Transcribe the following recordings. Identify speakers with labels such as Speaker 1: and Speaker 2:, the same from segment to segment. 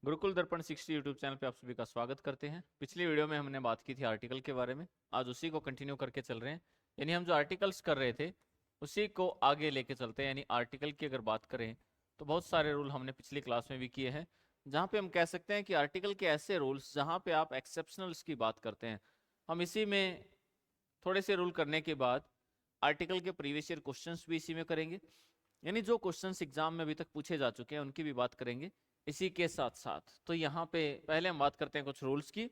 Speaker 1: गुरुकुल दर्पण 60 YouTube channel पे आप सभी का स्वागत करते हैं। पिछली वीडियो में हमने बात की थी आर्टिकल के बारे में। आज उसी को कंटिन्यू करके चल रहे हैं, यानी हम जो आर्टिकल्स कर रहे थे उसी को आगे लेके चलते हैं। यानी आर्टिकल की अगर बात करें तो बहुत सारे रूल हमने पिछली क्लास में भी किए हैं, जहाँ पे हम कह सकते हैं कि आर्टिकल के ऐसे रूल्स जहाँ पे आप एक्सेप्शनल्स की बात करते हैं, हम इसी में थोड़े से रूल करने के बाद आर्टिकल के प्रीवियस ईयर क्वेश्चंस भी इसी में करेंगे। यानी जो क्वेश्चंस एग्जाम में अभी तक पूछे जा चुके हैं उनकी भी बात करेंगे इसी के साथ साथ। तो यहाँ पे पहले हम बात करते हैं कुछ रूल्स की।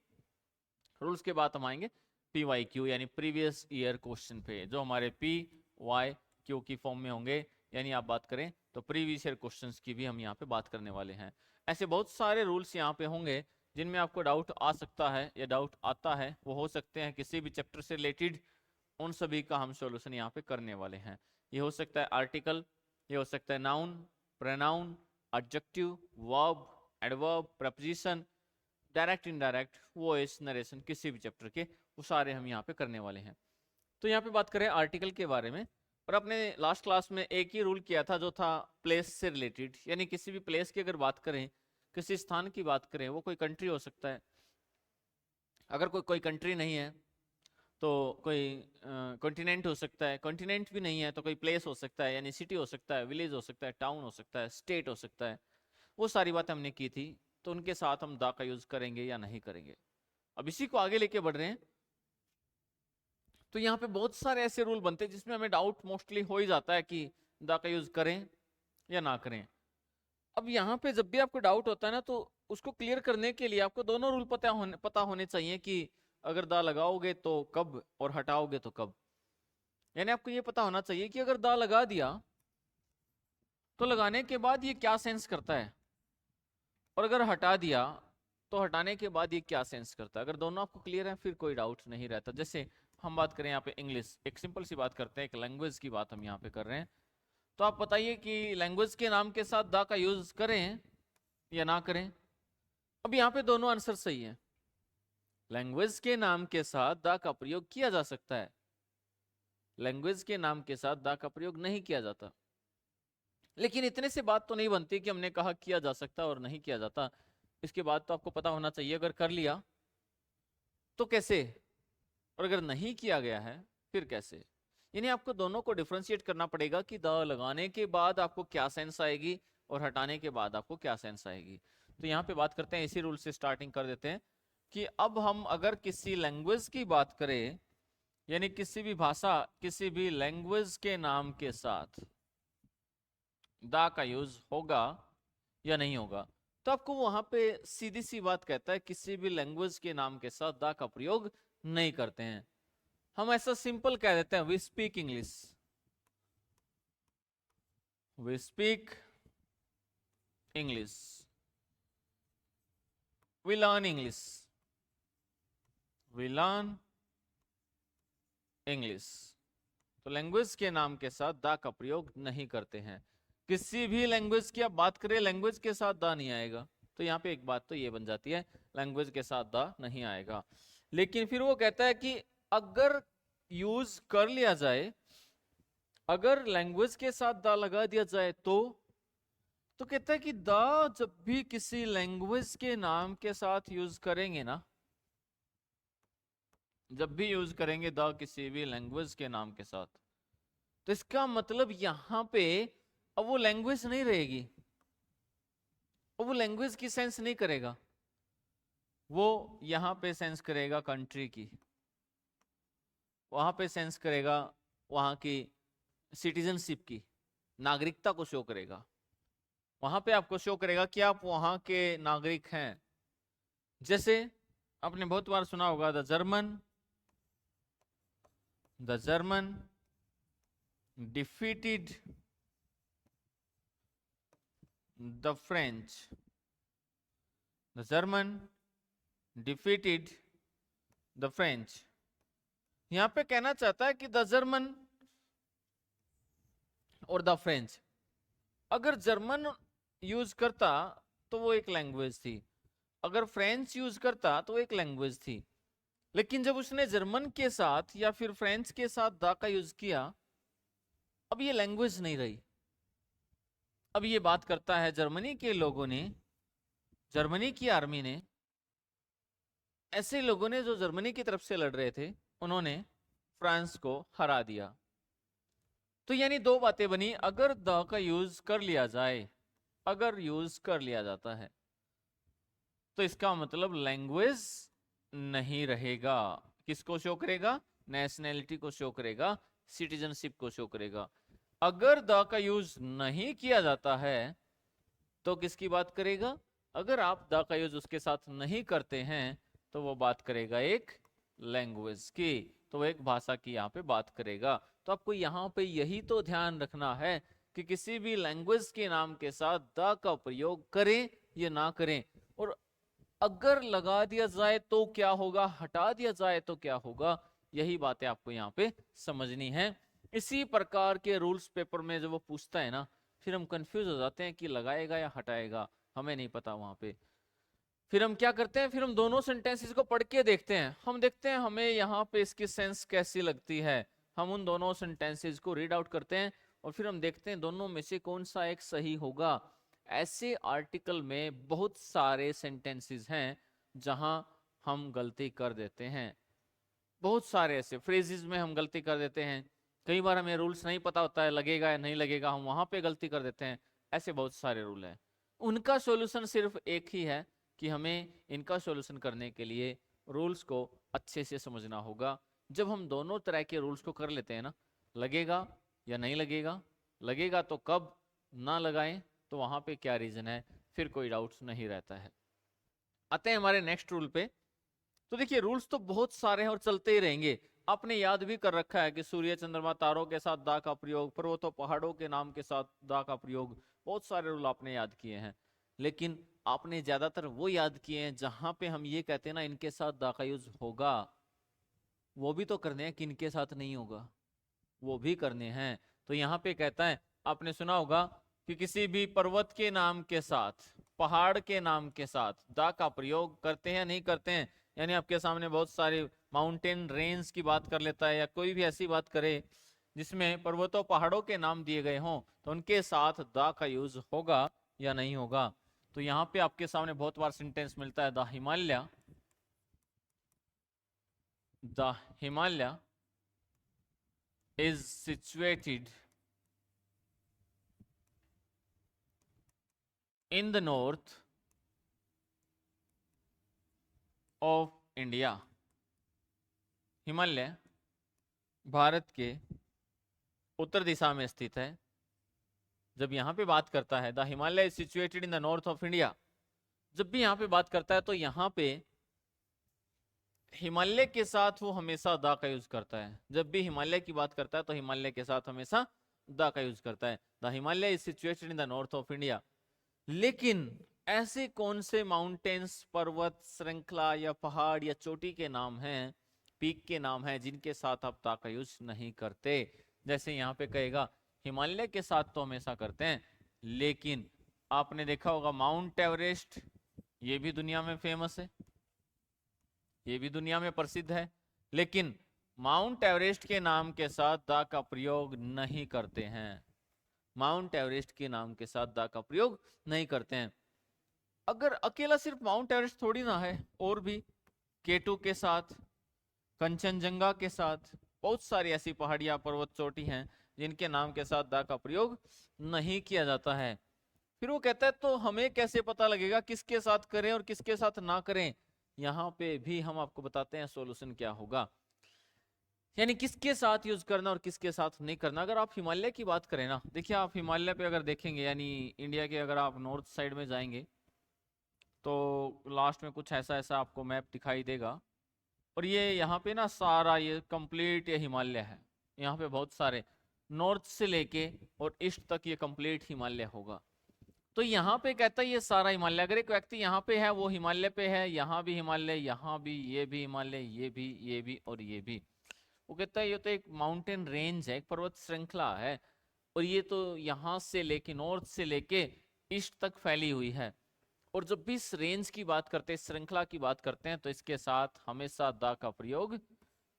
Speaker 1: रूल्स के बाद हम आएंगे PYQ यानी प्रीवियस ईयर क्वेश्चन पे, जो हमारे PYQ की फॉर्म में होंगे। यानी आप बात करें तो प्रीवियस ईयर क्वेश्चंस की भी हम यहाँ पे बात करने वाले हैं। ऐसे बहुत सारे रूल्स यहाँ पे होंगे जिनमें आपको डाउट आ सकता है या डाउट आता है, वो हो सकते हैं किसी भी चैप्टर से रिलेटेड। उन सभी का हम सॉल्यूशन यहाँ पे करने वाले हैं। ये हो सकता है आर्टिकल, ये हो सकता है noun, pronoun, adjective, verb, adverb, preposition, direct, indirect, voice, narration, किसी भी चैप्टर के, वो सारे हम यहाँ पे करने वाले हैं। तो यहाँ पे बात करें आर्टिकल के बारे में, और अपने लास्ट क्लास में एक ही रूल किया था जो था प्लेस से रिलेटेड। यानी किसी भी प्लेस की अगर बात करें, किसी स्थान की बात करें, वो कोई कंट्री हो सकता है। अगर कोई कंट्री नहीं है तो कोई कॉन्टिनेंट हो सकता है, कॉन्टिनेंट भी नहीं है तो कोई प्लेस हो सकता है, यानी सिटी हो सकता है, विलेज हो सकता है, टाउन हो सकता है, स्टेट हो सकता है। वो सारी बातें हमने की थी, तो उनके साथ हम द का यूज करेंगे या नहीं करेंगे। अब इसी को आगे लेके बढ़ रहे हैं। तो यहाँ पे बहुत सारे ऐसे रूल बनते हैं जिसमें हमें डाउट मोस्टली हो ही जाता है कि द का यूज करें या ना करें। अब यहाँ पे जब भी आपको डाउट होता है ना, तो उसको क्लियर करने के लिए आपको दोनों रूल पता होने चाहिए कि अगर दा लगाओगे तो कब और हटाओगे तो कब। यानी आपको ये पता होना चाहिए कि अगर दा लगा दिया तो लगाने के बाद ये क्या सेंस करता है, और अगर हटा दिया तो हटाने के बाद ये क्या सेंस करता है। अगर दोनों आपको क्लियर है फिर कोई डाउट नहीं रहता। जैसे हम बात करें यहाँ पे इंग्लिश, एक सिंपल सी बात करते हैं, एक लैंग्वेज की बात हम यहाँ पे कर रहे हैं। तो आप बताइए कि लैंग्वेज के नाम के साथ दा का यूज करें या ना करें। अब यहाँ पे दोनों आंसर सही है। लैंग्वेज के नाम के साथ दा का प्रयोग किया जा सकता है, लैंग्वेज के नाम के साथ दा का प्रयोग नहीं किया जाता। लेकिन इतने से बात तो नहीं बनती कि हमने कहा किया जा सकता और नहीं किया जाता। इसके बाद तो आपको पता होना चाहिए अगर कर लिया तो कैसे, और अगर नहीं किया गया है फिर कैसे। यानी आपको दोनों को डिफरेंशिएट करना पड़ेगा कि द लगाने के बाद आपको क्या सेंस आएगी और हटाने के बाद आपको क्या सेंस आएगी। तो यहाँ पे बात करते हैं, इसी रूल से स्टार्टिंग कर देते हैं कि अब हम अगर किसी लैंग्वेज की बात करें, यानी किसी भी भाषा, किसी भी लैंग्वेज के नाम के साथ दा का यूज होगा या नहीं होगा, तो आपको वहां पे सीधी सी बात कहता है किसी भी लैंग्वेज के नाम के साथ दा का प्रयोग नहीं करते हैं। हम ऐसा सिंपल कह देते हैं, we speak English, we speak English, we learn English, we learn English. तो लैंग्वेज के नाम के साथ दा का प्रयोग नहीं करते हैं। किसी भी लैंग्वेज की आप बात करें, लैंग्वेज के साथ दा नहीं आएगा। तो यहाँ पे एक बात तो ये बन जाती है, लैंग्वेज के साथ दा नहीं आएगा। लेकिन फिर वो कहता है कि अगर यूज कर लिया जाए, अगर लैंग्वेज के साथ दा लगा दिया जाए तो कहता है कि दा जब भी किसी लैंग्वेज के नाम के साथ यूज करेंगे ना, जब भी यूज करेंगे द किसी भी लैंग्वेज के नाम के साथ, तो इसका मतलब यहां पे अब वो लैंग्वेज नहीं रहेगी, अब वो लैंग्वेज की सेंस नहीं करेगा, वो यहां पे सेंस करेगा कंट्री की, वहां पे सेंस करेगा वहां की सिटीजनशिप की, नागरिकता को शो करेगा। वहां पे आपको शो करेगा कि आप वहां के नागरिक हैं। जैसे आपने बहुत बार सुना होगा the German defeated the French, the German defeated the French। यहां पे कहना चाहता है कि द जर्मन और द फ्रेंच, अगर जर्मन यूज करता तो वो एक लैंग्वेज थी, अगर फ्रेंच यूज करता तो एक लैंग्वेज थी। लेकिन जब उसने जर्मन के साथ या फिर फ्रेंच के साथ द का यूज किया, अब ये लैंग्वेज नहीं रही। अब ये बात करता है जर्मनी के लोगों ने जर्मनी की आर्मी ने, ऐसे लोगों ने जो जर्मनी की तरफ से लड़ रहे थे, उन्होंने फ्रांस को हरा दिया। तो यानी दो बातें बनी, अगर द का यूज कर लिया जाए, अगर यूज कर लिया जाता है तो इसका मतलब लैंग्वेज नहीं रहेगा। किसको शो करेगा? नेशनैलिटी को शो करेगा, सिटीजनशिप को शो करेगा। अगर द का यूज नहीं किया जाता है तो किसकी बात करेगा? अगर आप द का यूज उसके साथ नहीं करते हैं तो वो बात करेगा एक लैंग्वेज की, तो वो एक भाषा की यहाँ पे बात करेगा। तो आपको यहाँ पे यही तो ध्यान रखना है कि किसी भी लैंग्वेज के नाम के साथ द का प्रयोग करें या ना करें, और अगर लगा दिया जाए तो क्या होगा, हटा दिया जाए तो क्या होगा, यही बातें आपको यहाँ पे समझनी है। इसी प्रकार के रूल्स पेपर में जब वो पूछता है ना, फिर हम कंफ्यूज हो जाते हैं कि लगाएगा या हटाएगा, हमें नहीं पता वहां पे। फिर हम क्या करते हैं, फिर हम दोनों सेंटेंसेस को पढ़ के देखते हैं, हम देखते हैं हमें यहाँ पे इसकी सेंस कैसी लगती है, हम उन दोनों सेंटेंसेस को रीड आउट करते हैं और फिर हम देखते हैं दोनों में से कौन सा एक सही होगा। ऐसे आर्टिकल में बहुत सारे सेंटेंसेस हैं जहां हम गलती कर देते हैं, बहुत सारे ऐसे फ्रेजेस में हम गलती कर देते हैं। कई बार हमें रूल्स नहीं पता होता है, लगेगा या नहीं लगेगा, हम वहां पे गलती कर देते हैं। ऐसे बहुत सारे रूल हैं, उनका सॉल्यूशन सिर्फ एक ही है कि हमें इनका सॉल्यूशन करने के लिए रूल्स को अच्छे से समझना होगा। जब हम दोनों तरह के रूल्स को कर लेते हैं ना, लगेगा या नहीं लगेगा, लगेगा तो कब, ना लगाएं तो वहां पे क्या रीजन है, फिर कोई डाउट्स नहीं रहता है। आते हैं हमारे नेक्स्ट रूल पे। तो देखिए रूल्स तो बहुत सारे हैं और चलते ही रहेंगे। आपने याद भी कर रखा है कि सूर्य चंद्रमा तारों के साथ दा का प्रयोग, पर्वतों पहाड़ों के नाम के साथ दा का प्रयोग, बहुत सारे रूल आपने याद किए हैं। लेकिन आपने ज्यादातर वो याद किए हैं जहां पे हम ये कहते हैं ना इनके साथ दा का यूज होगा, वो भी तो करने हैं कि इनके साथ नहीं होगा, वो भी करने हैं। तो यहाँ पे कहता है, आपने सुना होगा कि किसी भी पर्वत के नाम के साथ, पहाड़ के नाम के साथ दा का प्रयोग करते हैं नहीं करते हैं। यानी आपके सामने बहुत सारे माउंटेन रेंज की बात कर लेता है या कोई भी ऐसी बात करे जिसमें पर्वतों पहाड़ों के नाम दिए गए हों, तो उनके साथ दा का यूज होगा या नहीं होगा। तो यहाँ पे आपके सामने बहुत बार सेंटेंस मिलता है, the Himalaya, the Himalaya is situated in the north of India। Himalaya Bharat के उत्तर दिशा में स्थित है। जब यहां पे बात करता है the Himalaya is situated in the north of India, जब भी यहां पे बात करता है तो यहां पे हिमालय के साथ वो हमेशा द का यूज करता है। जब भी हिमालय की बात करता है तो हिमालय के साथ हमेशा द का यूज करता है। The Himalaya is situated in the north of India. लेकिन ऐसे कौन से माउंटेन्स, पर्वत श्रृंखला या पहाड़ या चोटी के नाम हैं, पीक के नाम हैं जिनके साथ आप ता का यूज नहीं करते? जैसे यहाँ पे कहेगा हिमालय के साथ तो हमेशा करते हैं, लेकिन आपने देखा होगा माउंट एवरेस्ट, ये भी दुनिया में फेमस है, ये भी दुनिया में प्रसिद्ध है, लेकिन माउंट एवरेस्ट के नाम के साथ दा का प्रयोग नहीं करते हैं। माउंट एवरेस्ट के नाम के साथ दा का प्रयोग नहीं करते हैं। अगर अकेला सिर्फ माउंट एवरेस्ट थोड़ी ना है, और भी केटू के साथ, कंचनजंगा के साथ बहुत सारी ऐसी पहाड़ियां पर्वत चोटी हैं जिनके नाम के साथ दा का प्रयोग नहीं किया जाता है। फिर वो कहता है तो हमें कैसे पता लगेगा किसके साथ करें और किसके साथ ना करें? यहाँ पे भी हम आपको बताते हैं सॉल्यूशन क्या होगा, यानी किसके साथ यूज करना और किसके साथ नहीं करना। अगर आप हिमालय की बात करें ना, देखिए आप हिमालय पे अगर देखेंगे, यानी इंडिया के अगर आप नॉर्थ साइड में जाएंगे तो लास्ट में कुछ ऐसा ऐसा आपको मैप दिखाई देगा, और ये यहाँ पे ना सारा ये कंप्लीट ये हिमालय है। यहाँ पे बहुत सारे नॉर्थ से लेके और ईस्ट तक ये कंप्लीट हिमालय होगा। तो यहाँ पे कहता है ये सारा हिमालय, अगर एक व्यक्ति यहाँ पे है वो हिमालय पे है, यहाँ भी हिमालय, यहाँ भी, ये भी हिमालय, ये भी, ये भी और ये भी, वो कहता है ये तो एक माउंटेन रेंज है, एक पर्वत श्रृंखला है, और ये तो यहाँ से लेके नॉर्थ से लेके ईस्ट तक फैली हुई है। और जब भी इस रेंज की बात करते हैं, श्रृंखला की बात करते हैं, तो इसके साथ हमेशा दा का प्रयोग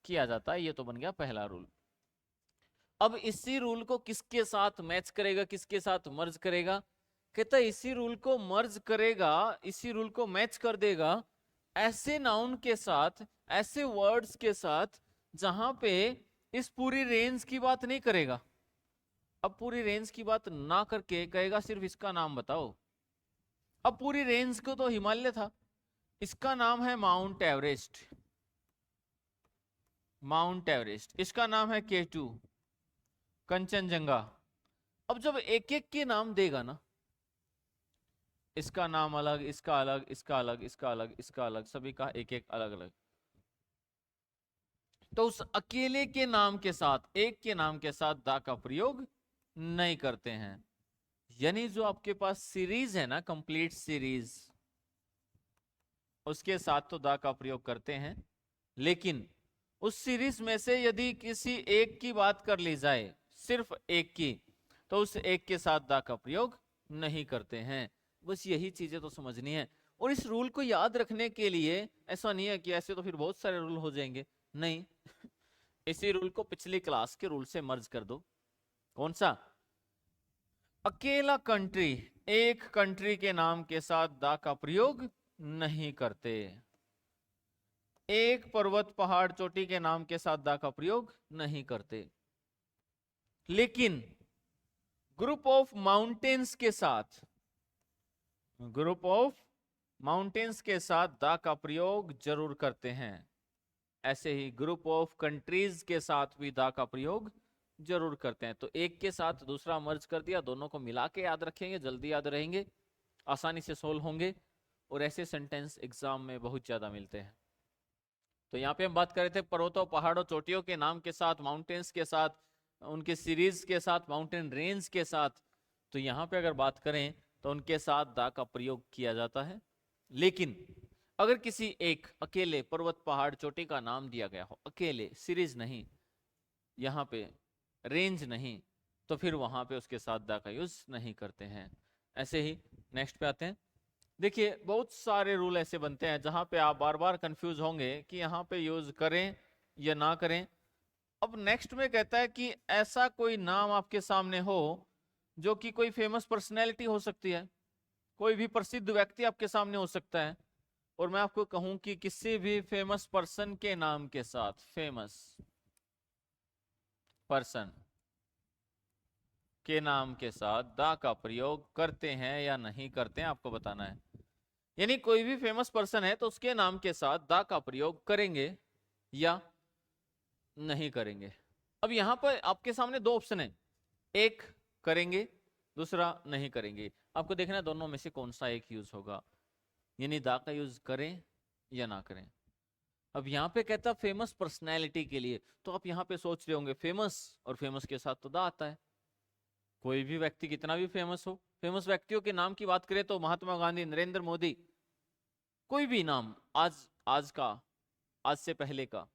Speaker 1: किया जाता है। ये तो बन गया पहला रूल। अब इसी रूल को किसके साथ मैच करेगा, किसके साथ मर्ज करेगा, कहता है इसी रूल को मर्ज करेगा, इसी रूल को मैच कर देगा ऐसे नाउन के साथ, ऐसे वर्ड्स के साथ जहां पे इस पूरी रेंज की बात नहीं करेगा। अब पूरी रेंज की बात ना करके कहेगा सिर्फ इसका नाम बताओ। अब पूरी रेंज को तो हिमालय था, इसका नाम है माउंट एवरेस्ट, माउंट एवरेस्ट, इसका नाम है K2 कंचनजंगा। अब जब एक एक के नाम देगा ना, इसका नाम अलग, इसका अलग, इसका अलग, इसका अलग, इसका अलग, सभी का एक एक अलग अलग, तो उस अकेले के नाम के साथ, एक के नाम के साथ दा का प्रयोग नहीं करते हैं। यानी जो आपके पास सीरीज है ना, कंप्लीट सीरीज, उसके साथ तो दा का प्रयोग करते हैं, लेकिन उस सीरीज में से यदि किसी एक की बात कर ली जाए, सिर्फ एक की, तो उस एक के साथ दा का प्रयोग नहीं करते हैं। बस यही चीजें तो समझनी है। और इस रूल को याद रखने के लिए ऐसा नहीं है कि ऐसे तो फिर बहुत सारे रूल हो जाएंगे, नहीं। इसी रूल को पिछली क्लास के रूल से मर्ज कर दो। कौन सा? अकेला कंट्री, एक कंट्री के नाम के साथ दा का प्रयोग नहीं करते। एक पर्वत, पहाड़, चोटी के नाम के साथ दा का प्रयोग नहीं करते। लेकिन ग्रुप ऑफ माउंटेन्स के साथ, ग्रुप ऑफ माउंटेन्स के साथ दा का प्रयोग जरूर करते हैं। ऐसे ही ग्रुप ऑफ कंट्रीज के साथ भी दा का प्रयोग जरूर करते हैं। तो एक के साथ दूसरा मर्ज कर दिया, दोनों को मिला के याद रखेंगे, जल्दी याद रहेंगे, आसानी से सोल्व होंगे, और ऐसे सेंटेंस एग्जाम में बहुत ज्यादा मिलते हैं। तो यहाँ पे हम बात कर रहे थे पर्वतों, पहाड़ों, चोटियों के नाम के साथ, माउंटेन्स के साथ, उनके सीरीज के साथ, माउंटेन रेंज के साथ। तो यहाँ पे अगर बात करें तो उनके साथ दा का प्रयोग किया जाता है। लेकिन अगर किसी एक अकेले पर्वत, पहाड़, चोटी का नाम दिया गया हो, अकेले, सीरीज नहीं, यहाँ पे रेंज नहीं, तो फिर वहां पे उसके साथ दा का यूज नहीं करते हैं। ऐसे ही नेक्स्ट पे आते हैं। देखिए बहुत सारे रूल ऐसे बनते हैं जहां पे आप बार बार कंफ्यूज होंगे कि यहाँ पे यूज करें या ना करें। अब नेक्स्ट में कहता है कि ऐसा कोई नाम आपके सामने हो जो कि कोई फेमस पर्सनैलिटी हो सकती है, कोई भी प्रसिद्ध व्यक्ति आपके सामने हो सकता है, और मैं आपको कहूं कि किसी भी फेमस पर्सन के नाम के साथ, फेमस पर्सन के नाम के साथ दा का प्रयोग करते हैं या नहीं करते हैं, आपको बताना है। यानी कोई भी फेमस पर्सन है तो उसके नाम के साथ दा का प्रयोग करेंगे या नहीं करेंगे। अब यहां पर आपके सामने दो ऑप्शन है, एक करेंगे, दूसरा नहीं करेंगे। आपको देखना है दोनों में से कौन सा एक यूज होगा, यानी दा का यूज करें या ना करें। अब यहाँ पे कहता है फेमस पर्सनैलिटी के लिए, तो आप यहाँ पे सोच रहे होंगे फेमस, और फेमस के साथ तो दा आता है। कोई भी व्यक्ति कितना भी फेमस हो, फेमस व्यक्तियों के नाम की बात करें तो महात्मा गांधी, नरेंद्र मोदी, कोई भी नाम, आज का, आज से पहले का,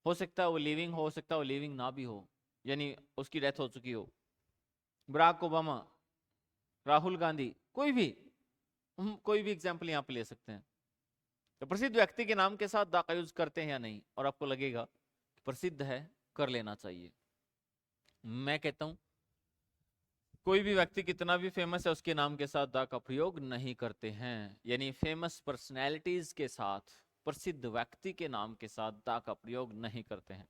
Speaker 1: हो सकता है वो लिविंग हो सकता है वो लिविंग ना भी हो, यानी उसकी डेथ हो चुकी हो, बराक ओबामा, राहुल गांधी, कोई भी, हम कोई भी एग्जाम्पल यहाँ पे ले सकते हैं। तो प्रसिद्ध व्यक्ति के नाम के साथ दा का यूज करते हैं या नहीं, और आपको लगेगा प्रसिद्ध है, कर लेना चाहिए। मैं कहता हूं कोई भी व्यक्ति कितना भी फेमस है उसके नाम के साथ दा का प्रयोग नहीं करते हैं। यानी फेमस पर्सनैलिटीज के साथ, प्रसिद्ध व्यक्ति के नाम के साथ दा का प्रयोग नहीं करते हैं।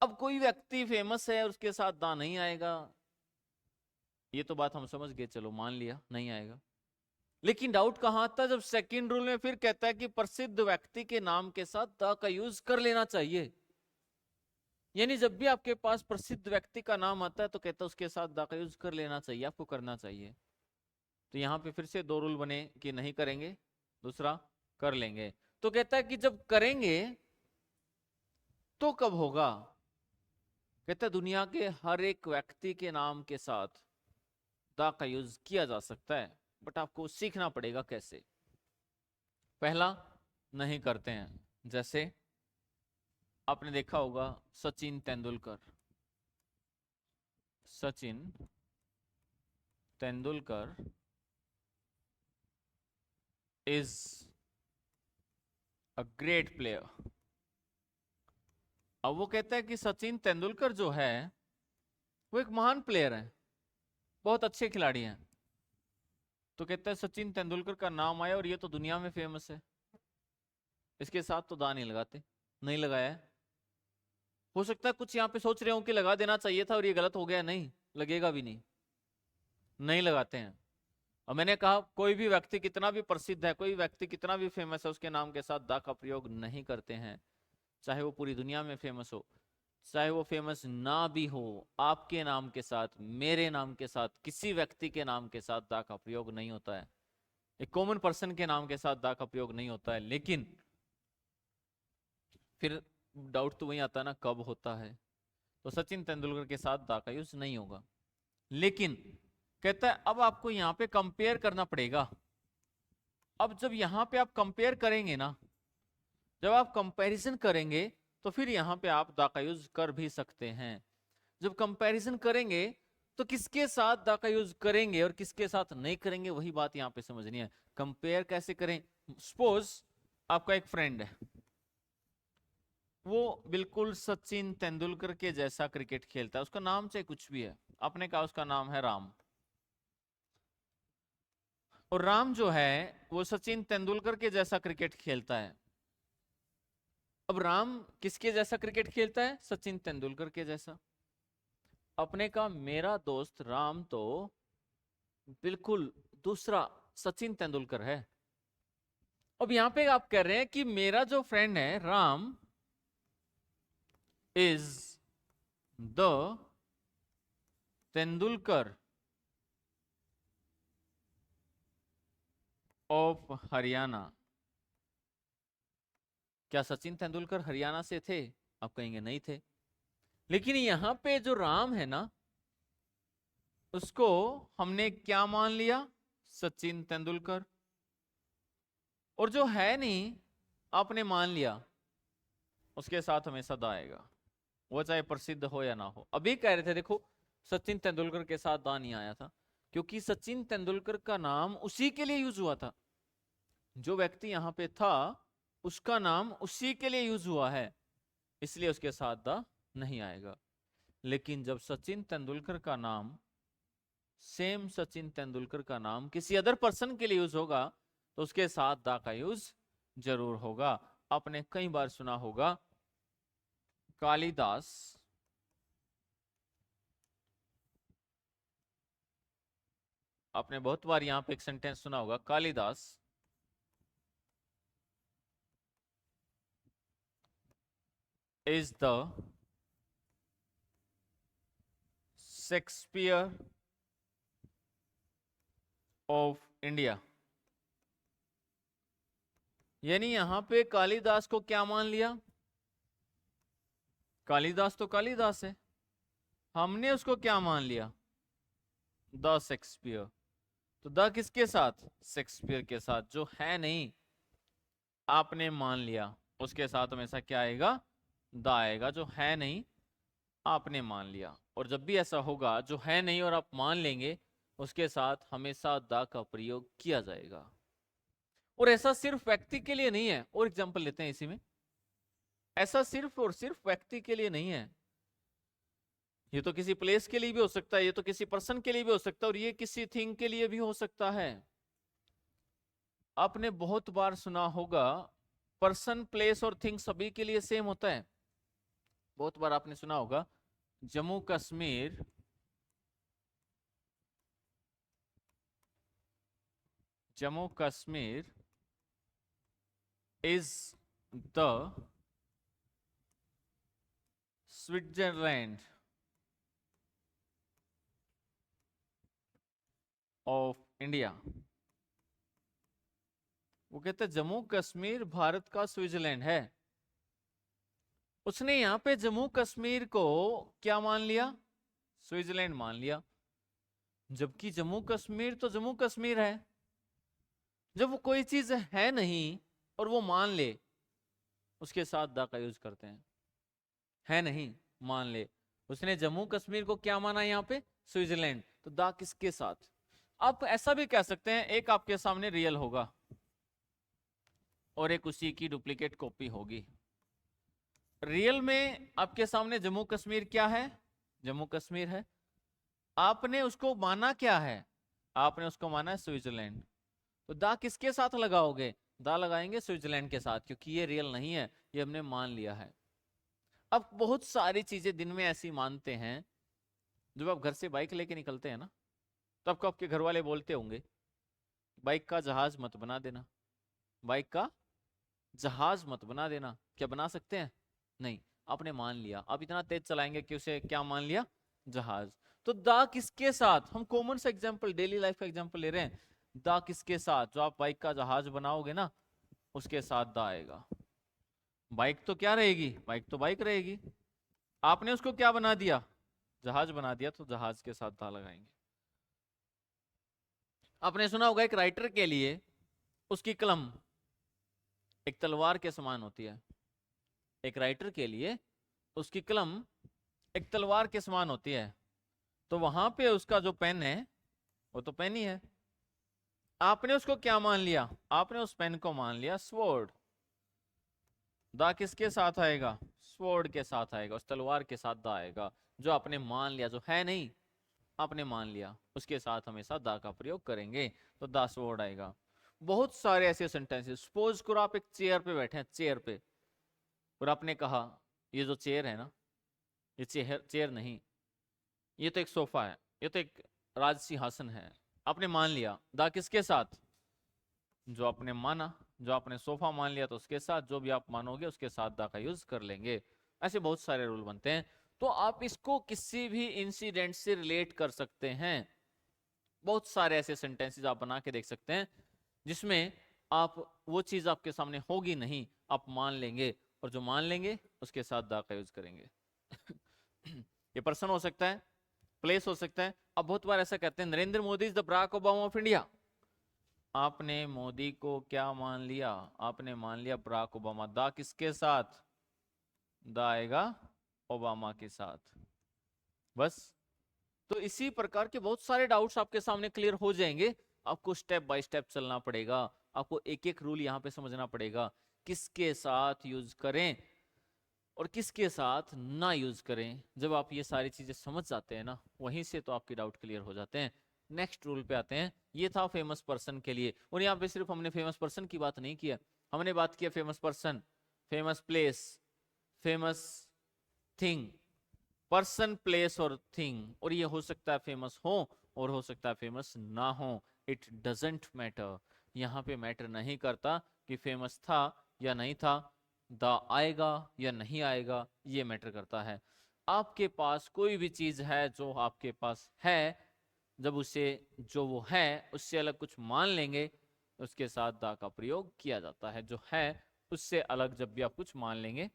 Speaker 1: अब कोई व्यक्ति फेमस है उसके साथ दा नहीं आएगा, ये तो बात हम समझ गए, चलो मान लिया नहीं आएगा। लेकिन डाउट कहां आता है, जब सेकंड रूल में फिर कहता है कि प्रसिद्ध व्यक्ति के नाम के साथ दा का यूज कर लेना चाहिए। यानी जब भी आपके पास प्रसिद्ध व्यक्ति का नाम आता है तो कहता है उसके साथ दा का यूज कर लेना चाहिए, आपको करना चाहिए। तो यहाँ पे फिर से दो रूल बने कि नहीं करेंगे, दूसरा कर लेंगे। तो कहता है कि जब करेंगे तो कब होगा, कहता है दुनिया के हर एक व्यक्ति के नाम के साथ दा का यूज किया जा सकता है, बट आपको सीखना पड़ेगा कैसे। पहला, नहीं करते हैं। जैसे आपने देखा होगा Sachin Tendulkar, Sachin Tendulkar is a great player. अब वो कहता है कि सचिन तेंदुलकर जो है वो एक महान प्लेयर है, बहुत अच्छे खिलाड़ी हैं, तो कहते हैं सचिन तेंदुलकर का नाम आया और ये तो दुनिया में फेमस है, इसके साथ तो दांव नहीं लगाते, नहीं लगाया है। हो सकता है कुछ यहाँ पे सोच रहे हो कि लगा देना चाहिए था और ये गलत हो गया, नहीं लगेगा भी नहीं, नहीं लगाते हैं। और मैंने कहा कोई भी व्यक्ति कितना भी प्रसिद्ध है, कोई व्यक्ति कितना भी फेमस है, उसके नाम के साथ दा का प्रयोग नहीं करते हैं, चाहे वो पूरी दुनिया में फेमस हो, चाहे वो फेमस ना भी हो। आपके नाम के साथ, मेरे नाम के साथ, किसी व्यक्ति के नाम के साथ दा का प्रयोग नहीं होता है, एक कॉमन पर्सन के नाम के साथ दा का प्रयोग नहीं होता है। लेकिन फिर डाउट तो वही आता है ना, कब होता है। तो सचिन तेंदुलकर के साथ दा का यूज नहीं होगा। लेकिन कहता है अब आपको यहां पे कंपेयर करना पड़ेगा। अब जब यहां पे आप कंपेयर करेंगे ना, जब आप कंपैरिजन करेंगे, तो फिर यहां पे आप दा का यूज कर भी सकते हैं। जब कंपैरिजन करेंगे तो किसके साथ दा का यूज करेंगे और किसके साथ नहीं करेंगे, वही बात यहां पे समझनी है। कंपेयर कैसे करें? सपोज आपका एक फ्रेंड है, वो बिल्कुल सचिन तेंदुलकर के जैसा क्रिकेट खेलता है, उसका नाम चाहे कुछ भी है, आपने कहा उसका नाम है राम, और राम जो है वो सचिन तेंदुलकर के जैसा क्रिकेट खेलता है। अब राम किसके जैसा क्रिकेट खेलता है? सचिन तेंदुलकर के जैसा। अपने का मेरा दोस्त राम तो बिल्कुल दूसरा सचिन तेंदुलकर है। अब यहां पे आप कह रहे हैं कि मेरा जो फ्रेंड है Ram is the Tendulkar of Haryana. क्या सचिन तेंदुलकर हरियाणा से थे? आप कहेंगे नहीं थे। लेकिन यहां पे जो राम है ना, उसको हमने क्या मान लिया? सचिन तेंदुलकर। और जो है नहीं, आपने मान लिया, उसके साथ हमेशा दा आएगा, वो चाहे प्रसिद्ध हो या ना हो। अभी कह रहे थे देखो, सचिन तेंदुलकर के साथ दा नहीं आया था, क्योंकि सचिन तेंदुलकर का नाम उसी के लिए यूज हुआ था। जो व्यक्ति यहां पे था उसका नाम उसी के लिए यूज हुआ है, इसलिए उसके साथ दा नहीं आएगा। लेकिन जब सचिन तेंदुलकर का नाम, सेम सचिन तेंदुलकर का नाम किसी अदर पर्सन के लिए यूज होगा, तो उसके साथ दा का यूज जरूर होगा। आपने कई बार सुना होगा कालिदास आपने बहुत बार यहां पे एक सेंटेंस सुना होगा, Kalidas is the Shakespeare of India. यानी यहां पे कालिदास को क्या मान लिया? कालिदास तो कालिदास है, हमने उसको क्या मान लिया? The Shakespeare. तो द किसके साथ? शेक्सपियर के साथ। जो है नहीं, आपने मान लिया, उसके साथ हमेशा क्या आएगा? द आएगा। जो है नहीं, आपने मान लिया। और जब भी ऐसा होगा जो है नहीं और आप मान लेंगे, उसके साथ हमेशा द का प्रयोग किया जाएगा। और ऐसा सिर्फ व्यक्ति के लिए नहीं है। और एग्जांपल लेते हैं इसी में, ऐसा सिर्फ और सिर्फ व्यक्ति के लिए नहीं है, ये तो किसी प्लेस के लिए भी हो सकता है, ये तो किसी पर्सन के लिए भी हो सकता है, और ये किसी थिंग के लिए भी हो सकता है। आपने बहुत बार सुना होगा पर्सन, प्लेस और थिंग सभी के लिए सेम होता है। बहुत बार आपने सुना होगा Jammu Kashmir is the Switzerland of India. वो कहते हैं जम्मू कश्मीर भारत का स्विट्जरलैंड है। उसने यहां पे जम्मू कश्मीर को क्या मान लिया? स्विट्जरलैंड मान लिया। जबकि जम्मू कश्मीर तो जम्मू कश्मीर है। जब वो कोई चीज है नहीं और वो मान ले, उसके साथ दा का यूज करते हैं। है नहीं, मान ले, उसने जम्मू कश्मीर को क्या माना यहाँ पे? स्विट्जरलैंड। तो दा किसके साथ? आप ऐसा भी कह सकते हैं, एक आपके सामने रियल होगा और एक उसी की डुप्लीकेट कॉपी होगी। रियल में आपके सामने जम्मू कश्मीर क्या है? जम्मू कश्मीर है। आपने उसको माना क्या है? आपने उसको माना है स्विट्जरलैंड। तो दा किसके साथ लगाओगे? दा लगाएंगे स्विट्जरलैंड के साथ, क्योंकि ये रियल नहीं है, ये हमने मान लिया है। अब बहुत सारी चीजें दिन में ऐसी मानते हैं। जब आप घर से बाइक लेके निकलते हैं ना, तो आपको आपके घर वाले बोलते होंगे बाइक का जहाज मत बना देना, बाइक का जहाज मत बना देना। क्या बना सकते हैं? नहीं। आपने मान लिया, आप इतना तेज चलाएंगे कि उसे क्या मान लिया? जहाज। तो दा किसके साथ? हम कॉमन सा एग्जांपल, डेली लाइफ का एग्जांपल ले रहे हैं। दा किसके साथ? जो आप बाइक का जहाज बनाओगे ना, उसके साथ दा आएगा। बाइक तो क्या रहेगी? बाइक तो बाइक रहेगी। आपने उसको क्या बना दिया? जहाज बना दिया, तो जहाज के साथ दा लगाएंगे। आपने सुना होगा एक राइटर के लिए उसकी कलम एक तलवार के समान होती है। एक राइटर के लिए उसकी कलम एक तलवार के समान होती है। तो वहां पे उसका जो पेन है, वो तो पेन ही है। आपने उसको क्या मान लिया? आपने उस पेन को मान लिया स्वॉर्ड। दा किसके साथ आएगा? स्वॉर्ड के साथ आएगा, उस तलवार के साथ दा आएगा। जो आपने मान लिया, जो है नहीं, आपने मान लिया, उसके साथ हमेशा दा का प्रयोग करेंगे, तो दा स्वॉर्ड आएगा। बहुत सारे ऐसे सेंटेंसेस। सपोज करो आप एक चेयर पे बैठे हैं, चेयर पे, और आपने कहा ये जो चेयर है ना, ये चेयर चेयर नहीं, ये तो एक सोफा है, ये तो एक राज सिंहासन है। आपने मान लिया। दा किसके साथ? जो आपने माना। जो आपने सोफा मान लिया तो उसके साथ, जो भी आप मानोगे उसके साथ दा का यूज कर लेंगे। ऐसे बहुत सारे रूल बनते हैं। तो आप इसको किसी भी इंसिडेंट से रिलेट कर सकते हैं। बहुत सारे ऐसे सेंटेंसेस आप बना के देख सकते हैं जिसमें आप वो चीज आपके सामने होगी नहीं, आप मान लेंगे, और जो मान लेंगे उसके साथ दा का यूज करेंगे। ये पर्सन हो सकता है, प्लेस हो सकता है। अब बहुत बार ऐसा कहते हैं Narendra Modi is the Barack Obama of India. आपने मोदी को क्या मान लिया? आपने मान लिया बराक ओबामा। दा किसके साथ? दा आएगा ओबामा के साथ। बस। तो इसी प्रकार के बहुत सारे डाउट्स आपके सामने क्लियर हो जाएंगे। आपको स्टेप बाय स्टेप चलना पड़ेगा। आपको एक एक रूल यहाँ पे समझना पड़ेगा, किसके साथ यूज करें और किसके साथ ना यूज करें। जब आप ये सारी चीजें समझ जाते हैं ना, वहीं से तो आपके डाउट क्लियर हो जाते हैं। नेक्स्ट रूल पे आते हैं। ये था फेमस पर्सन के लिए, और यहाँ पे सिर्फ हमने फेमस पर्सन की बात नहीं किया, हमने बात किया famous person, famous place, famous thing. Person, place और थिंग, और ये हो सकता है फेमस हो और हो सकता है फेमस ना हो। It doesn't matter. यहाँ पे मैटर नहीं करता कि फेमस था या नहीं था, द आएगा या नहीं आएगा, ये मैटर करता है। आपके पास कोई भी चीज है जो आपके पास है, जब उसे जो वो है उससे अलग कुछ मान लेंगे, उसके साथ दा का प्रयोग किया जाता है। जो है उससे अलग जब भी आप कुछ मान लेंगे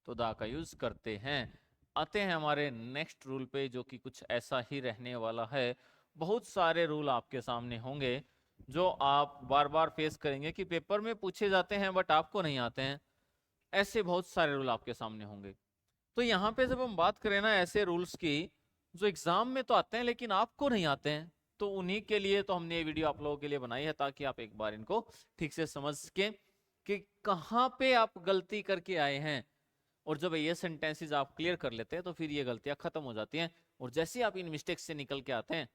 Speaker 1: तो दा का यूज करते हैं। आते हैं हमारे नेक्स्ट रूल पे, जो कि कुछ ऐसा ही रहने वाला है। बहुत सारे रूल आपके सामने होंगे जो आप बार बार फेस करेंगे कि पेपर में पूछे जाते हैं बट आपको नहीं आते हैं। ऐसे बहुत सारे रूल आपके सामने होंगे। तो यहाँ पे जब हम बात करें ना ऐसे रूल्स की जो एग्जाम में तो आते हैं लेकिन आपको नहीं आते हैं, तो उन्हीं के लिए तो हमने ये वीडियो आप लोगों के लिए बनाई है, ताकि आप एक बार इनको ठीक से समझ सकें कि कहाँ पे आप गलती करके आए हैं। और जब ये सेंटेंसेस आप क्लियर कर लेते हैं तो फिर ये गलतियां खत्म हो जाती हैं। और जैसे आप इन मिस्टेक्स से निकल के आते हैं,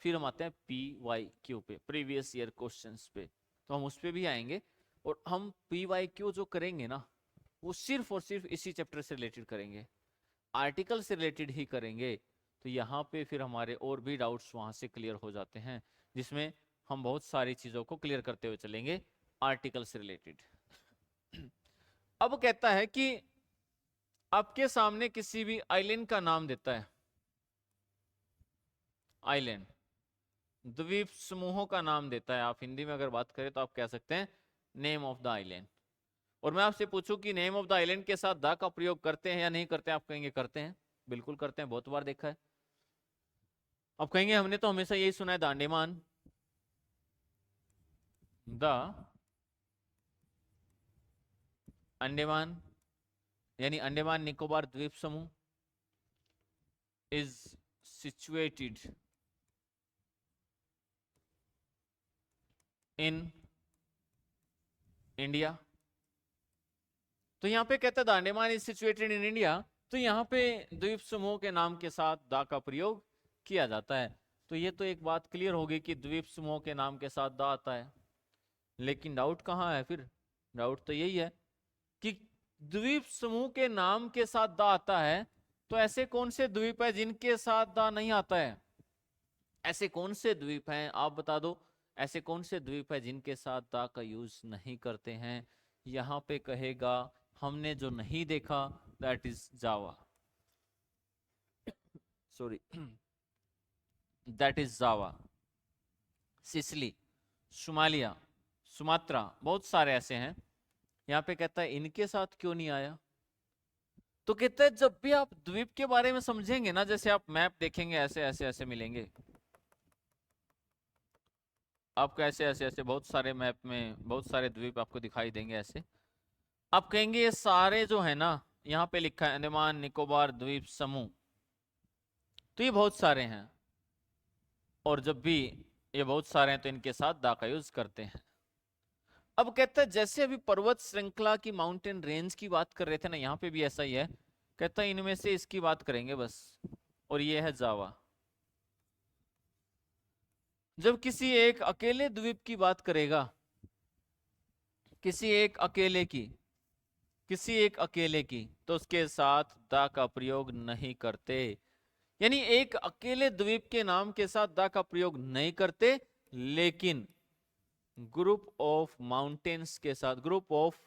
Speaker 1: फिर हम आते हैं PYQ पे, प्रीवियस ईयर क्वेश्चंस पे। तो हम उस पे भी आएंगे, और हम PYQ जो करेंगे ना, वो सिर्फ और सिर्फ इसी चैप्टर से रिलेटेड करेंगे, आर्टिकल से रिलेटेड ही करेंगे। तो यहाँ पे फिर हमारे और भी डाउट्स वहां से क्लियर हो जाते हैं, जिसमें हम बहुत सारी चीजों को क्लियर करते हुए चलेंगे आर्टिकल से रिलेटेड। अब कहता है कि आपके सामने किसी भी आइलैंड का नाम देता है, आइलैंड, द्वीप समूहों का नाम देता है। आप हिंदी में अगर बात करें तो आप कह सकते हैं नेम ऑफ द आइलैंड। और मैं आपसे पूछूं कि नेम ऑफ द आइलैंड के साथ द का प्रयोग करते हैं या नहीं करते हैं, आप कहेंगे करते हैं, बिल्कुल करते हैं, बहुत बार देखा है। आप कहेंगे हमने तो हमेशा यही सुना है द अंडमान, द अंडमान, यानी अंडमान निकोबार द्वीप समूह इज सिचुएटेड इन इंडिया। तो यहाँ पे कहता है the Andaman is situated in India. तो यहाँ पे द्वीप समूह के नाम के साथ दा का प्रयोग किया जाता है। तो ये तो एक बात क्लियर होगी कि द्वीप समूह के नाम के साथ दा आता है। लेकिन डाउट कहाँ है फिर? डाउट तो यही है कि द्वीप समूह के नाम के साथ दा आता है, तो ऐसे कौन से द्वीप है जिनके साथ दा नहीं आता है? ऐसे कौन से द्वीप हैं आप बता दो, ऐसे कौन से द्वीप है जिनके साथ दा का यूज नहीं करते हैं? यहाँ पे कहेगा हमने जो नहीं देखा, that is Java, sorry that is Java, Sicily, Somalia, Sumatra, बहुत सारे ऐसे हैं। यहाँ पे कहता है इनके साथ क्यों नहीं आया? तो कहता है जब भी आप द्वीप के बारे में समझेंगे ना, जैसे आप मैप देखेंगे ऐसे ऐसे ऐसे मिलेंगे आपको, ऐसे ऐसे ऐसे बहुत सारे मैप में बहुत सारे द्वीप आपको दिखाई देंगे। ऐसे आप कहेंगे ये सारे जो है ना, यहाँ पे लिखा है अंडमान निकोबार द्वीप समूह, तो ये बहुत सारे हैं, और जब भी ये बहुत सारे हैं तो इनके साथ दा का यूज करते हैं। अब कहता है जैसे अभी पर्वत श्रृंखला की, माउंटेन रेंज की बात कर रहे थे ना, यहाँ पे भी ऐसा ही है। कहता है इनमें से इसकी बात करेंगे बस, और ये है जावा। जब किसी एक अकेले द्वीप की बात करेगा, किसी एक अकेले की, किसी एक अकेले की, तो उसके साथ दा का प्रयोग नहीं करते। यानी एक अकेले द्वीप के नाम के साथ दा का प्रयोग नहीं करते, लेकिन ग्रुप ऑफ माउंटेन्स के साथ, ग्रुप ऑफ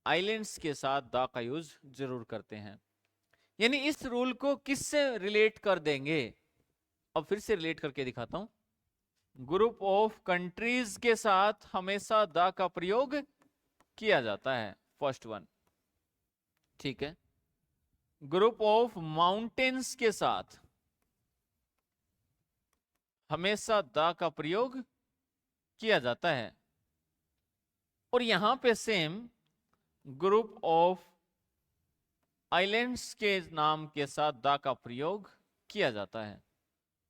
Speaker 1: आइलैंड्स के साथ दा का यूज जरूर करते हैं। यानी इस रूल को किससे रिलेट कर देंगे? अब फिर से रिलेट करके दिखाता हूं। ग्रुप ऑफ कंट्रीज के साथ हमेशा दा का प्रयोग किया जाता है, फर्स्ट वन, ठीक है। ग्रुप ऑफ माउंटेन्स के साथ हमेशा दा का प्रयोग किया जाता है, और यहां पे सेम ग्रुप ऑफ आइलैंड्स के नाम के साथ दा का प्रयोग किया जाता है,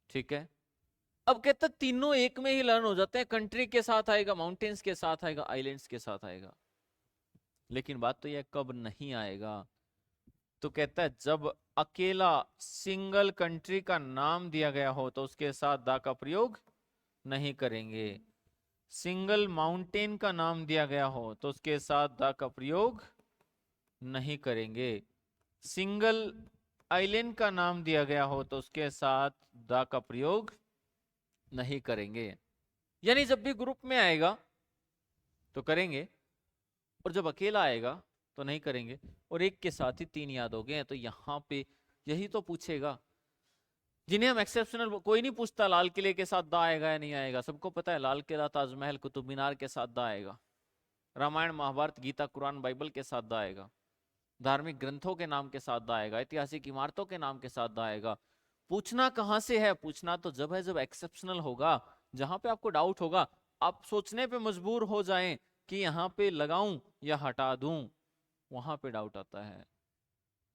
Speaker 1: ठीक है। अब कहता है तीनों एक में ही लर्न हो जाते हैं, कंट्री के साथ आएगा, माउंटेन्स के साथ आएगा, आइलैंड्स के साथ आएगा। लेकिन बात तो यह कब नहीं आएगा? तो कहता है जब अकेला सिंगल कंट्री का नाम दिया गया हो तो उसके साथ दा का प्रयोग नहीं करेंगे। सिंगल माउंटेन का नाम दिया गया हो तो उसके साथ दा का प्रयोग नहीं करेंगे। सिंगल आइलैंड का नाम दिया गया हो तो उसके साथ दा का प्रयोग नहीं करेंगे। यानी जब भी ग्रुप में आएगा तो करेंगे, और जब अकेला आएगा तो नहीं करेंगे। और एक के साथ ही तीन याद हो गए हैं, तो यहां पे यही तो पूछेगा जिन्हें हम एक्सेप्शनल, कोई नहीं पूछता लाल किले के साथ दा आएगा या नहीं आएगा, सबको पता है लाल किला, ताजमहल, कुतुब मीनार के साथ दा आएगा। रामायण, महाभारत, गीता, कुरान, बाइबल के साथ दा आएगा। धार्मिक ग्रंथों के नाम के साथ दा आएगा। ऐतिहासिक इमारतों के नाम के साथ दा आएगा। पूछना कहां से है? पूछना तो जब है जब एक्सेप्शनल होगा, जहां पे आपको डाउट होगा, आप सोचने पे मजबूर हो जाएं कि यहाँ पे लगाऊं या हटा दूं, वहां पे डाउट आता है।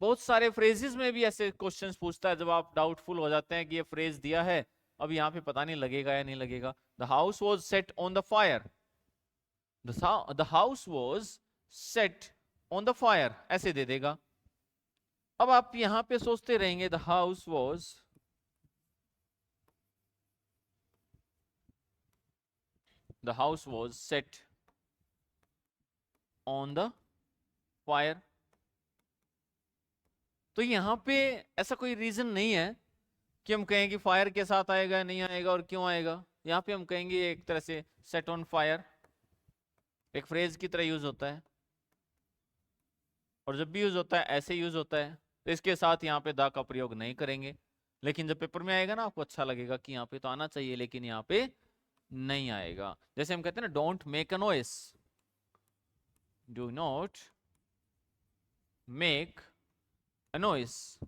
Speaker 1: बहुत सारे फ्रेजेस में भी ऐसे क्वेश्चंस पूछता है जब आप डाउटफुल हो जाते हैं कि ये फ्रेज दिया है, अब यहाँ पे पता नहीं लगेगा या नहीं लगेगा। The house was set on the fire, the house was set on the fire, ऐसे दे देगा। अब आप यहां पे सोचते रहेंगे the house was, the house was set on the fire, तो यहां पे ऐसा कोई रीजन नहीं है कि हम कहें कि फायर के साथ आएगा नहीं आएगा, और क्यों आएगा। यहां पे हम कहेंगे एक तरह से सेट ऑन फायर एक फ्रेज की तरह यूज होता है, और जब भी यूज होता है ऐसे यूज होता है, तो इसके साथ यहाँ पे दा का प्रयोग नहीं करेंगे। लेकिन जब पेपर में आएगा ना, आपको अच्छा लगेगा कि यहाँ पे तो आना चाहिए, लेकिन यहाँ पे नहीं आएगा। जैसे हम कहते हैं ना, don't make a noise, do not make a noise,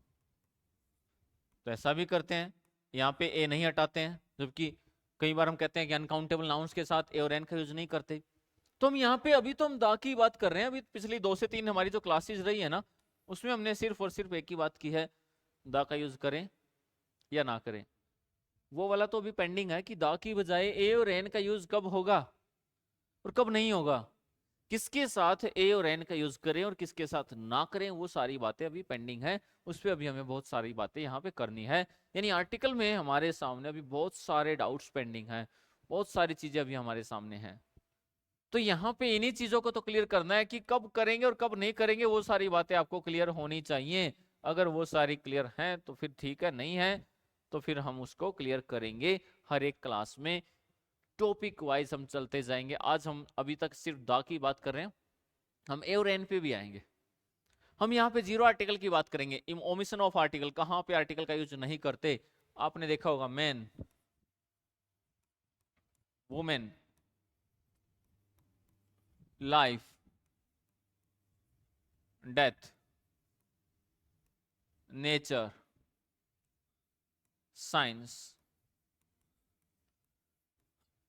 Speaker 1: तो ऐसा भी करते हैं। यहाँ पे ए नहीं हटाते हैं, जबकि कई बार हम कहते हैं कि अनकाउंटेबल नाउन्स के साथ ए और एन का यूज नहीं करते। तो हम यहाँ पे अभी तो हम दा की बात कर रहे हैं, अभी पिछली 2 से 3 हमारी जो क्लासेस रही है ना, उसमें हमने सिर्फ और सिर्फ एक ही बात की है, दा का यूज करें या ना करें। वो वाला तो अभी पेंडिंग है कि दा की बजाय ए और एन का यूज कब होगा और कब नहीं होगा। किसके साथ ए और एन का यूज करें और किसके साथ ना करें, वो सारी बातें अभी पेंडिंग है। उस पर अभी हमें बहुत सारी बातें यहाँ पे करनी है। यानी आर्टिकल में हमारे सामने अभी बहुत सारे डाउट्स पेंडिंग हैं, बहुत सारी चीजें अभी हमारे सामने हैं। तो यहाँ पे इन्हीं चीजों को तो क्लियर करना है कि कब करेंगे और कब नहीं करेंगे, वो सारी बातें आपको क्लियर होनी चाहिए। अगर वो सारी क्लियर हैं तो फिर ठीक है, नहीं है तो फिर हम उसको क्लियर करेंगे हर एक क्लास में। टॉपिक वाइज हम चलते जाएंगे। आज हम अभी तक सिर्फ दा की बात कर रहे हैं, हम ए और एन पे भी आएंगे। हम यहाँ पे जीरो आर्टिकल की बात करेंगे। ओमिशन ऑफ आर्टिकल, कहां पे आर्टिकल का यूज नहीं करते, आपने देखा होगा man, women, life, death, nature, science.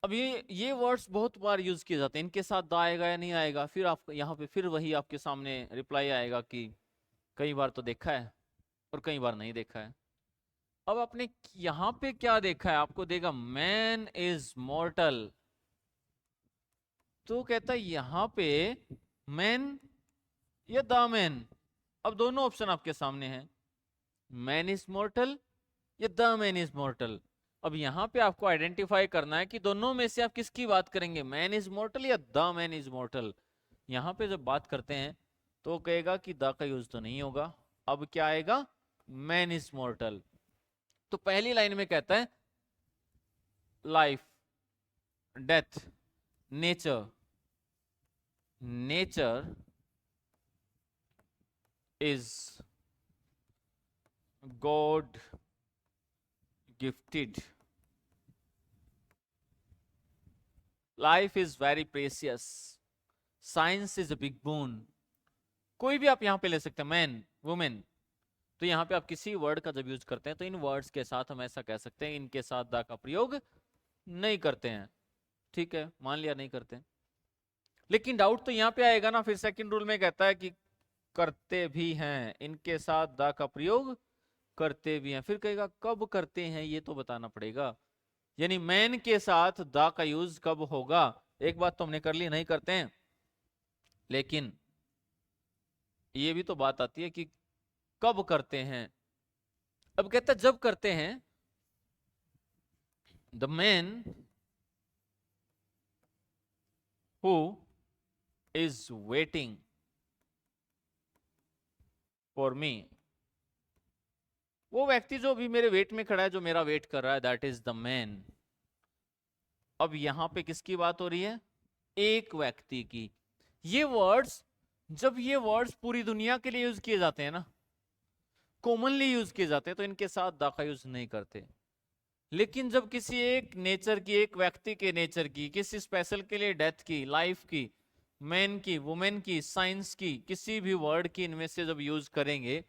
Speaker 1: अब ये वर्ड्स बहुत बार यूज किए जाते हैं, इनके साथ द आएगा या नहीं आएगा, फिर आप यहाँ पे फिर वही आपके सामने रिप्लाई आएगा कि कई बार तो देखा है और कई बार नहीं देखा है। अब आपने यहाँ पे क्या देखा है, आपको देगा मैन इज मॉर्टल, तो कहता है यहाँ पे मैन या द मैन। अब दोनों ऑप्शन आपके सामने हैं, मैन इज मॉर्टल या द मैन इज मॉर्टल। अब यहाँ पे आपको आइडेंटिफाई करना है कि दोनों में से आप किसकी बात करेंगे, मैन इज मॉर्टल या द मैन इज मॉर्टल। यहाँ पे जब बात करते हैं तो कहेगा कि द का यूज तो नहीं होगा, अब क्या आएगा, मैन इज मॉर्टल। तो पहली लाइन में कहता है life, death, nature, nature is God gifted, life is very precious, science is a big bone. कोई भी आप यहां पे ले सकते हैं, मैन, वुमेन। तो यहाँ पे आप किसी वर्ड का जब यूज करते हैं तो इन वर्ड्स के साथ हम ऐसा कह सकते हैं, इनके साथ दा का प्रयोग नहीं करते हैं। ठीक है, मान लिया नहीं करते हैं। लेकिन डाउट तो यहाँ पे आएगा ना, फिर सेकंड रूल में कहता है कि करते भी हैं, इनके साथ दा का प्रयोग करते भी हैं। फिर कहेगा कब करते हैं, ये तो बताना पड़ेगा। यानी मैन के साथ दा का यूज कब होगा। एक बात तो हमने कर ली, नहीं करते हैं, लेकिन ये भी तो बात आती है कि कब करते हैं। अब कहता है जब करते हैं, the man who is waiting for me, वो व्यक्ति जो अभी मेरे वेट में खड़ा है, जो मेरा वेट कर रहा है, दैट इज द मैन। अब यहां पे किसकी बात हो रही है, एक व्यक्ति की। ये वर्ड्स, जब ये वर्ड्स पूरी दुनिया के लिए यूज किए जाते हैं ना, कॉमनली यूज किए जाते हैं, तो इनके साथ दा का यूज नहीं करते। लेकिन जब किसी एक नेचर की, एक व्यक्ति के नेचर की, किसी स्पेशल के लिए डेथ की, लाइफ की, मैन की, वुमेन की, साइंस की, किसी भी वर्ड की इनमें से जब यूज करेंगे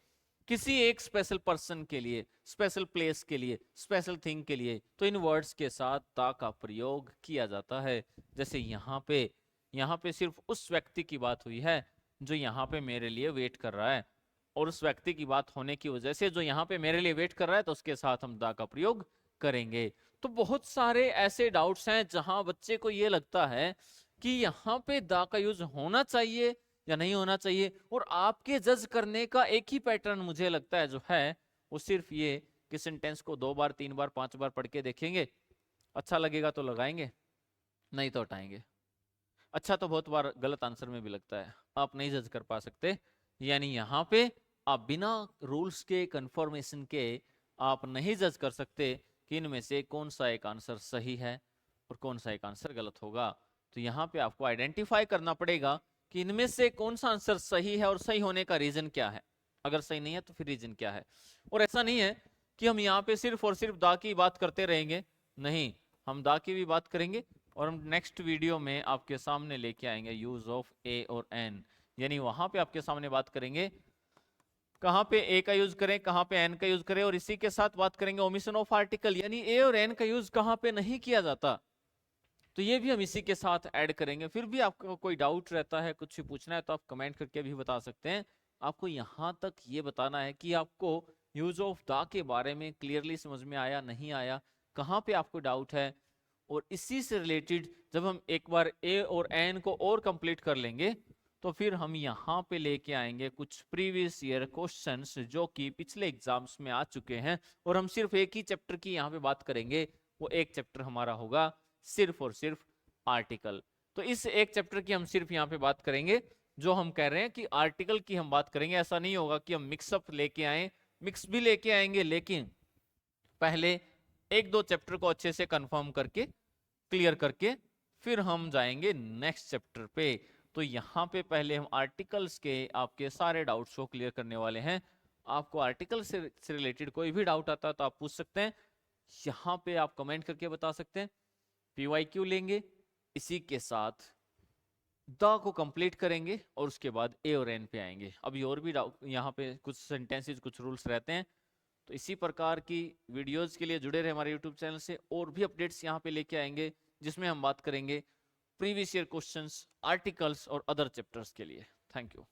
Speaker 1: किसी एक स्पेशल पर्सन के लिए, स्पेशल प्लेस के लिए, स्पेशल थिंग के लिए, तो इन वर्ड्स के साथ ता का प्रयोग किया जाता है। जैसे यहाँ पे सिर्फ उस व्यक्ति की बात हुई है जो यहाँ पे मेरे लिए वेट कर रहा है, और उस व्यक्ति की बात होने की वजह से जो यहाँ पे मेरे लिए वेट कर रहा है, तो उसके साथ हम दा का प्रयोग करेंगे। तो बहुत सारे ऐसे डाउट्स हैं जहां बच्चे को ये लगता है कि यहाँ पे दा का यूज होना चाहिए या नहीं होना चाहिए, और आपके जज करने का एक ही पैटर्न मुझे लगता है जो है, वो सिर्फ ये कि सेंटेंस को 2 बार 3 बार 5 बार पढ़ के देखेंगे, अच्छा लगेगा तो लगाएंगे, नहीं तो हटाएंगे। अच्छा तो बहुत बार गलत आंसर में भी लगता है, आप नहीं जज कर पा सकते। यानी यहाँ पे आप बिना रूल्स के, कंफर्मेशन के आप नहीं जज कर सकते कि इनमें से कौन सा एक आंसर सही है और कौन सा एक आंसर गलत होगा। तो यहाँ पे आपको आइडेंटिफाई करना पड़ेगा कि इनमें से कौन सा आंसर सही है और सही होने का रीजन क्या है। अगर सही नहीं है तो फिर रीजन क्या है। और ऐसा नहीं है कि हम यहाँ पे सिर्फ और सिर्फ दा की बात करते रहेंगे, नहीं, हम दा की भी बात करेंगे, और हम नेक्स्ट वीडियो में आपके सामने लेके आएंगे यूज ऑफ ए और एन। यानी वहां पे आपके सामने बात करेंगे कहां पे ए का यूज करें, कहां पे एन का यूज करें, और इसी के साथ बात करेंगे ओमिशन ऑफ आर्टिकल, यानी ए और एन का यूज कहां पे नहीं किया जाता, तो ये भी हम इसी के साथ ऐड करेंगे। फिर भी आपको कोई डाउट रहता है, कुछ भी पूछना है, तो आप कमेंट करके भी बता सकते हैं। आपको यहां तक ये बताना है कि आपको यूज ऑफ द के बारे में क्लियरली समझ में आया, नहीं आया, कहां पे आपको डाउट है, और इसी से रिलेटेड जब हम एक बार ए और एन को और कंप्लीट कर लेंगे तो फिर हम यहाँ पे लेके आएंगे कुछ प्रीवियस ईयर क्वेश्चंस जो कि पिछले एग्जाम्स में आ चुके हैं, और हम सिर्फ एक ही चैप्टर की यहाँ पे बात करेंगे। वो एक चैप्टर हमारा होगा सिर्फ और सिर्फ आर्टिकल। तो इस एक चैप्टर की हम सिर्फ यहाँ पे बात करेंगे। जो हम कह रहे हैं कि आर्टिकल की हम बात करेंगे, ऐसा नहीं होगा कि हम मिक्सअप लेके आए, मिक्स भी लेके आएंगे, लेकिन पहले एक दो चैप्टर को अच्छे से कंफर्म करके क्लियर करके फिर हम जाएंगे नेक्स्ट चैप्टर पे। तो यहाँ पे पहले हम आर्टिकल्स के आपके सारे डाउट्स को क्लियर करने वाले हैं। आपको आर्टिकल से रिलेटेड कोई भी डाउट आता है तो आप पूछ सकते हैं, यहाँ पे आप कमेंट करके बता सकते हैं। PYQ लेंगे, इसी के साथ द को कंप्लीट करेंगे और उसके बाद ए और एन पे आएंगे। अभी और भी यहाँ पे कुछ सेंटेंसेस, कुछ रूल्स रहते हैं। तो इसी प्रकार की वीडियोस के लिए जुड़े रहे हमारे यूट्यूब चैनल से। और भी अपडेट्स यहाँ पे लेके आएंगे जिसमें हम बात करेंगे प्रीवियस ईयर क्वेश्चंस, आर्टिकल्स और अदर चैप्टर्स के लिए। Thank you.